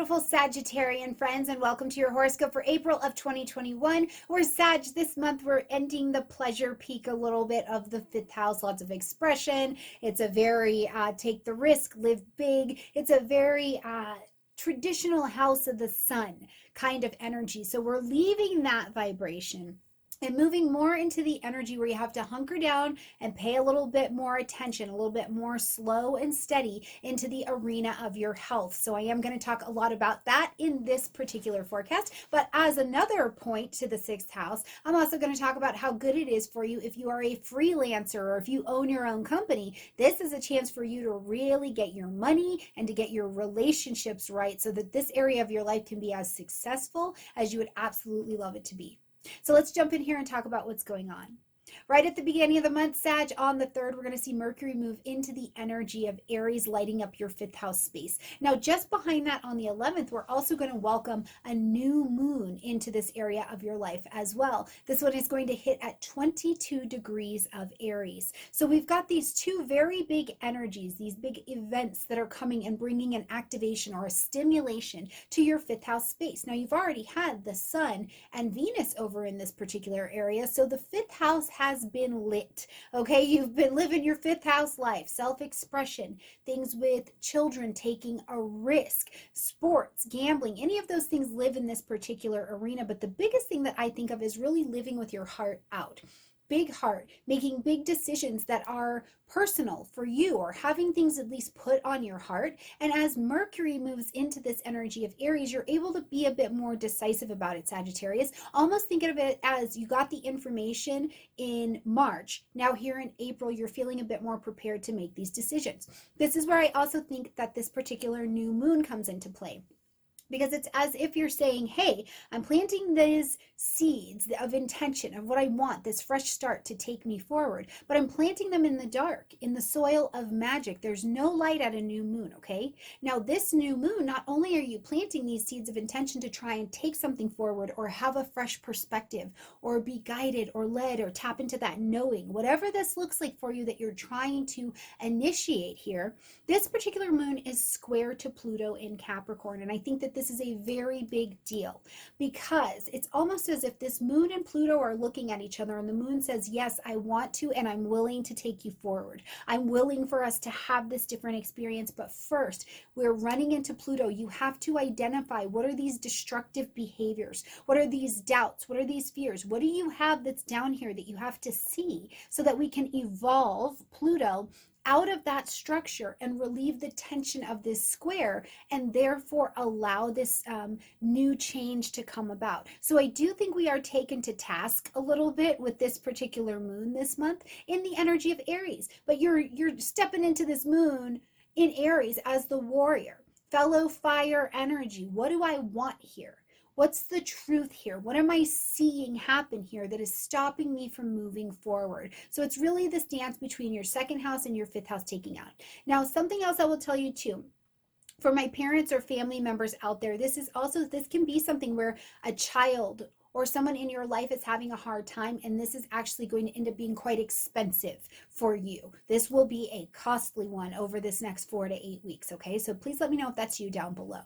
beautiful Sagittarian friends, and welcome to your horoscope for April of 2021. We're Sag this month. We're ending the pleasure peak a little bit of the fifth house, lots of expression. It's a very take the risk, live big. It's a very traditional house of the sun kind of energy. So we're leaving that vibration and moving more into the energy where you have to hunker down and pay a little bit more attention, a little bit more slow and steady into the arena of your health. So I am going to talk a lot about that in this particular forecast. But as another point to the sixth house, I'm also going to talk about how good it is for you if you are a freelancer or if you own your own company. This is a chance for you to really get your money and to get your relationships right so that this area of your life can be as successful as you would absolutely love it to be. So let's jump in here and talk about what's going on. Right at the beginning of the month, Sag, on the 3rd, we're going to see Mercury move into the energy of Aries, lighting up your fifth house space. Now, just behind that on the 11th, we're also going to welcome a new moon into this area of your life as well. This one is going to hit at 22 degrees of Aries. So we've got these two very big energies, these big events that are coming and bringing an activation or a stimulation to your fifth house space. Now, you've already had the Sun and Venus over in this particular area, so the fifth house has been lit. Okay, you've been living your fifth house life, self-expression, things with children taking a risk, sports, gambling, any of those things live in this particular arena. But the biggest thing that I think of is really living with your heart out. Big heart, making big decisions that are personal for you, or having things at least put on your heart. And as Mercury moves into this energy of Aries, you're able to be a bit more decisive about it, Sagittarius. Almost think of it as you got the information in March. Now here in April, you're feeling a bit more prepared to make these decisions. This is where I also think that this particular new moon comes into play, because it's as if you're saying, hey, I'm planting these seeds of intention of what I want, this fresh start to take me forward, but I'm planting them in the dark, in the soil of magic. There's no light at a new moon, okay? Now, this new moon, not only are you planting these seeds of intention to try and take something forward or have a fresh perspective or be guided or led or tap into that knowing, whatever this looks like for you that you're trying to initiate here, this particular moon is square to Pluto in Capricorn. And I think that this is a very big deal, because it's almost as if this moon and Pluto are looking at each other, and the moon says, yes, I want to, and I'm willing to take you forward. I'm willing for us to have this different experience. But first, we're running into Pluto. You have to identify, what are these destructive behaviors? What are these doubts? What are these fears? What do you have that's down here that you have to see so that we can evolve Pluto out of that structure and relieve the tension of this square, and therefore allow this new change to come about. So I do think we are taken to task a little bit with this particular moon this month in the energy of Aries, but you're stepping into this moon in Aries as the warrior, fellow fire energy. What do I want here? What's the truth here? What am I seeing happen here that is stopping me from moving forward? So it's really this dance between your second house and your fifth house taking out. Now, something else I will tell you too, for my parents or family members out there, this can be something where a child or someone in your life is having a hard time, and this is actually going to end up being quite expensive for you. This will be a costly one over this next 4 to 8 weeks, okay? So please let me know if that's you down below.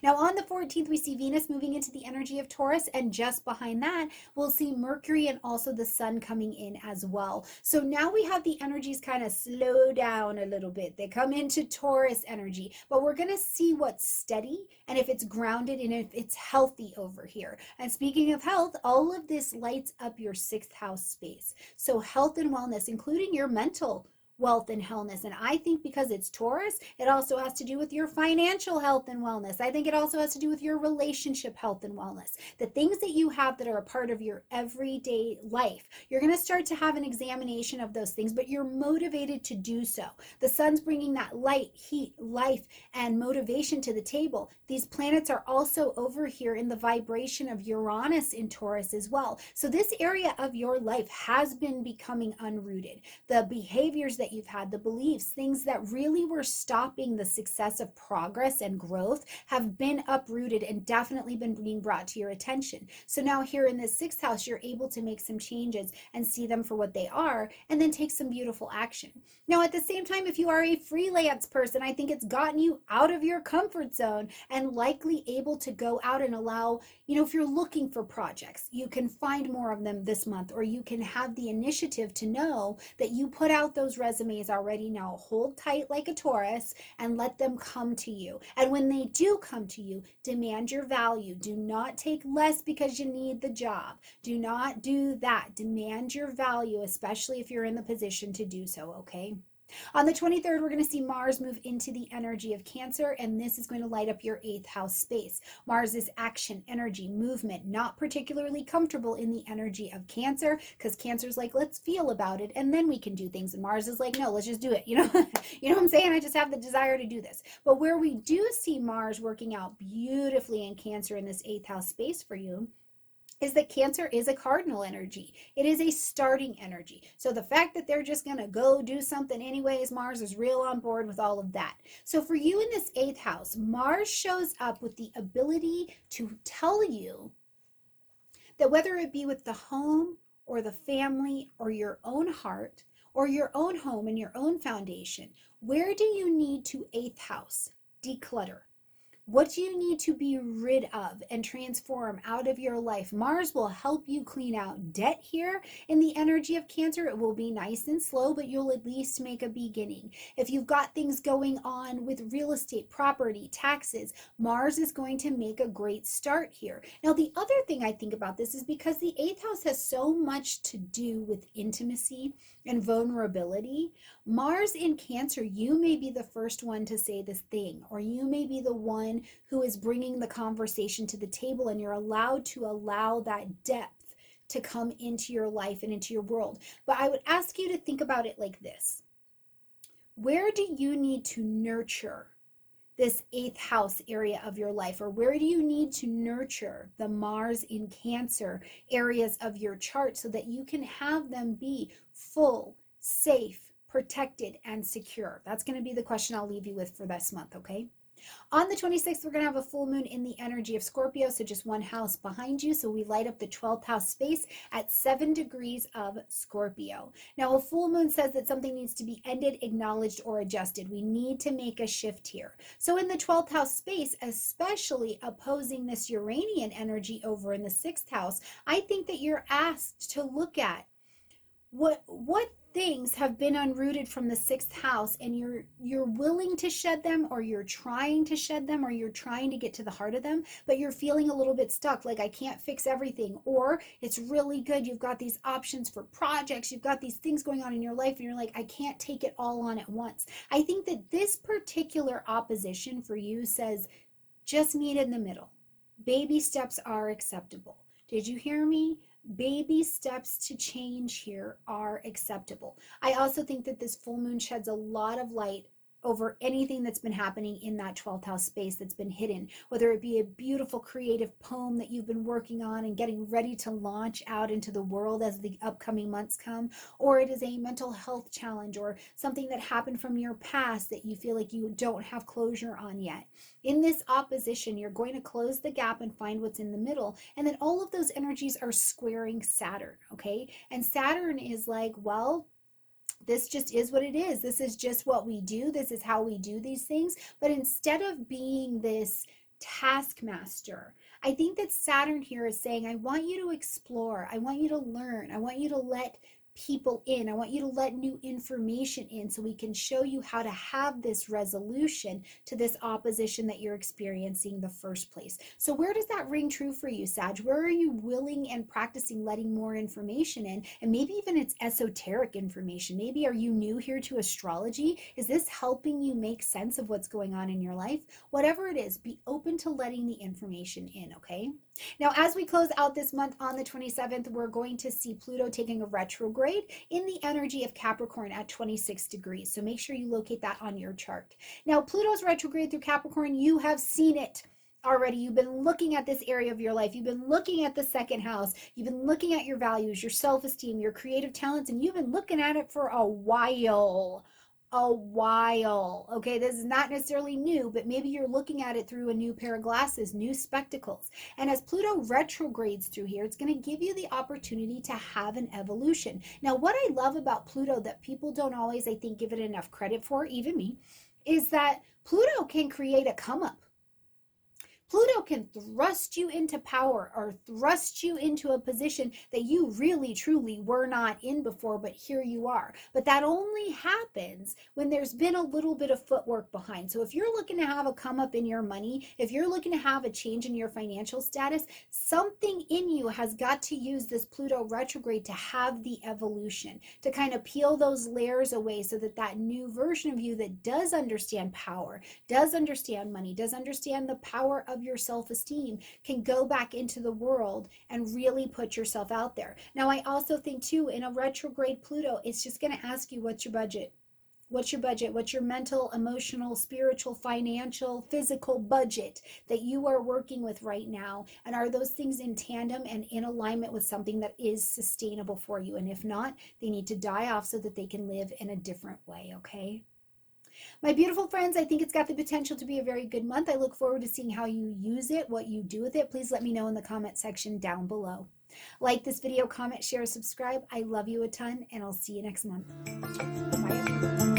Now on the 14th, we see Venus moving into the energy of Taurus, and just behind that, we'll see Mercury and also the Sun coming in as well. So now we have the energies kind of slow down a little bit. They come into Taurus energy, but we're going to see what's steady and if it's grounded and if it's healthy over here. And speaking of health, all of this lights up your sixth house space. So health and wellness, including your mental wealth and wellness. And I think because it's Taurus, it also has to do with your financial health and wellness. I think it also has to do with your relationship health and wellness. The things that you have that are a part of your everyday life. You're going to start to have an examination of those things, but you're motivated to do so. The Sun's bringing that light, heat, life, and motivation to the table. These planets are also over here in the vibration of Uranus in Taurus as well. So this area of your life has been becoming unrooted. The behaviors that that you've had, the beliefs, things that really were stopping the success of progress and growth have been uprooted and definitely been being brought to your attention. So now here in this sixth house, you're able to make some changes and see them for what they are, and then take some beautiful action. Now, at the same time, if you are a freelance person, I think it's gotten you out of your comfort zone and likely able to go out and allow, if you're looking for projects, you can find more of them this month, or you can have the initiative to know that you put out those resumes already. Now hold tight like a Taurus and let them come to you. And when they do come to you, demand your value. Do not take less because you need the job. Do not do that. Demand your value, especially if you're in the position to do so, okay? On the 23rd, we're going to see Mars move into the energy of Cancer, and this is going to light up your 8th house space. Mars is action, energy, movement, not particularly comfortable in the energy of Cancer, because Cancer's like, let's feel about it, and then we can do things. And Mars is like, no, let's just do it. You know what I'm saying? I just have the desire to do this. But where we do see Mars working out beautifully in Cancer in this 8th house space for you is that Cancer is a cardinal energy. It is a starting energy. So the fact that they're just going to go do something anyways, Mars is real on board with all of that. So for you in this 8th house, Mars shows up with the ability to tell you that whether it be with the home or the family or your own heart or your own home and your own foundation, where do you need to 8th house declutter? What do you need to be rid of and transform out of your life? Mars will help you clean out debt here in the energy of Cancer. It will be nice and slow, but you'll at least make a beginning. If you've got things going on with real estate, property, taxes, Mars is going to make a great start here. Now, the other thing I think about this is because the 8th house has so much to do with intimacy and vulnerability. Mars in Cancer, you may be the first one to say this thing, or you may be the one who is bringing the conversation to the table, and you're allowed to allow that depth to come into your life and into your world. But I would ask you to think about it like this. Where do you need to nurture this 8th house area of your life? Or where do you need to nurture the Mars in Cancer areas of your chart so that you can have them be full, safe, protected, and secure? That's going to be the question I'll leave you with for this month, okay? On the 26th, we're going to have a full moon in the energy of Scorpio, so just one house behind you. So we light up the 12th house space at 7 degrees of Scorpio. Now, a full moon says that something needs to be ended, acknowledged, or adjusted. We need to make a shift here. So in the 12th house space, especially opposing this Uranian energy over in the 6th house, I think that you're asked to look at what things have been unrooted from the 6th house, and you're willing to shed them, or you're trying to shed them, or you're trying to get to the heart of them, but you're feeling a little bit stuck, like I can't fix everything. Or it's really good, you've got these options for projects, you've got these things going on in your life, and you're like, I can't take it all on at once. I think that this particular opposition for you says, just meet in the middle. Baby steps are acceptable. Did you hear me? Baby steps to change here are acceptable. I also think that this full moon sheds a lot of light over anything that's been happening in that 12th house space that's been hidden, whether it be a beautiful creative poem that you've been working on and getting ready to launch out into the world as the upcoming months come, or it is a mental health challenge or something that happened from your past that you feel like you don't have closure on yet. In this opposition, you're going to close the gap and find what's in the middle, and then all of those energies are squaring Saturn, okay? And Saturn is like, well, this just is what it is. This is just what we do. This is how we do these things. But instead of being this taskmaster, I think that Saturn here is saying, I want you to explore. I want you to learn. I want you to let people in. I want you to let new information in so we can show you how to have this resolution to this opposition that you're experiencing in the first place. So where does that ring true for you, Sag? Where are you willing and practicing letting more information in? And maybe even it's esoteric information. Maybe are you new here to astrology? Is this helping you make sense of what's going on in your life? Whatever it is, be open to letting the information in, okay? Now, as we close out this month on the 27th, we're going to see Pluto taking a retrograde in the energy of Capricorn at 26 degrees. So make sure you locate that on your chart. Now, Pluto's retrograde through Capricorn, you have seen it already. You've been looking at this area of your life. You've been looking at the second house. You've been looking at your values, your self-esteem, your creative talents, and you've been looking at it for a while. A while. Okay, this is not necessarily new, but maybe you're looking at it through a new pair of glasses, new spectacles. And as Pluto retrogrades through here, it's going to give you the opportunity to have an evolution. Now, what I love about Pluto that people don't always, I think, give it enough credit for, even me, is that Pluto can create a come up. Pluto can thrust you into power or thrust you into a position that you really truly were not in before, but here you are. But that only happens when there's been a little bit of footwork behind. So if you're looking to have a come up in your money, if you're looking to have a change in your financial status, something in you has got to use this Pluto retrograde to have the evolution, to kind of peel those layers away so that that new version of you that does understand power, does understand money, does understand the power of your self-esteem can go back into the world and really put yourself out there. Now, I also think too, in a retrograde Pluto, it's just going to ask you, what's your budget? What's your budget? What's your mental, emotional, spiritual, financial, physical budget that you are working with right now? And are those things in tandem and in alignment with something that is sustainable for you? And if not, they need to die off so that they can live in a different way, okay? My beautiful friends, I think it's got the potential to be a very good month. I look forward to seeing how you use it, what you do with it. Please let me know in the comment section down below. Like this video, comment, share, subscribe. I love you a ton, and I'll see you next month. Bye.